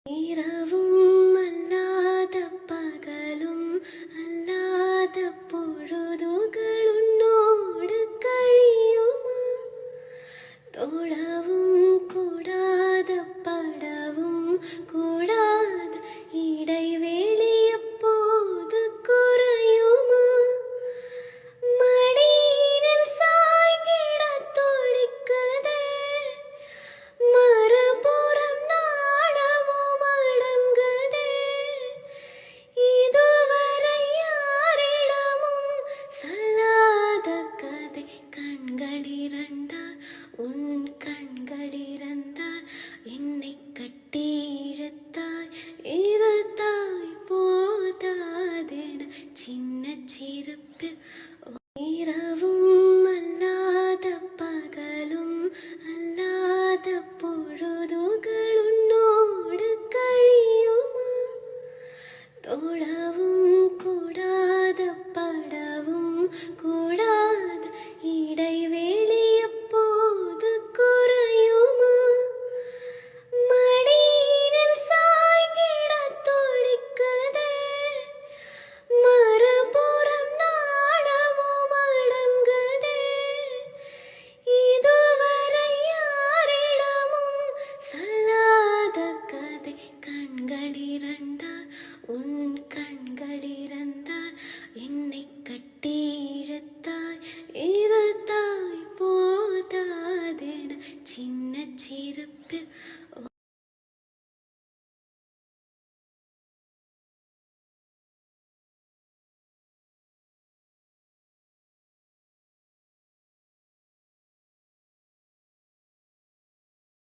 இரவும் அல்லாத பகலும் அல்லாத பொழுதுகள் உன்னோடு கழியுமா? தொழவும் கூடாத படவும் கூடாத இடைவெளி எப்போது குறையுமா? மடியினில் சாய்ந்திட துடிக்குதே மறுபுறம் நாணமும் அடங்குதே. இதுவரை யாரிடமும் சொல்லாத கதை கண்கள் இரண்டால் உன் கண்கள் இருந்தால் என்னை கட்டி இழுத்தாய். இது தாய் போதாதென சின்ன சிரிப்பில் இரவும் அல்லாத பகலும் அல்லாத பொழுதுகள் உன்னோடு கழியுமா? தொழவும் கூடாத படவும் கூடாத இடைவெளி எப்போது குறையுமா? மடியினில் சாய்ந்திட துடிக்குதே மறுபுறம் நாணமும் அடங்குதே. இதுவரை யாரிடமும் சொல்லாத கதை கண்கள் இரண்டால் உன் கண்கள் இருந்தால் என்னை கட்டி இழுத்தாய். இது தாய் போதாதென சின்ன சிரிப்பில்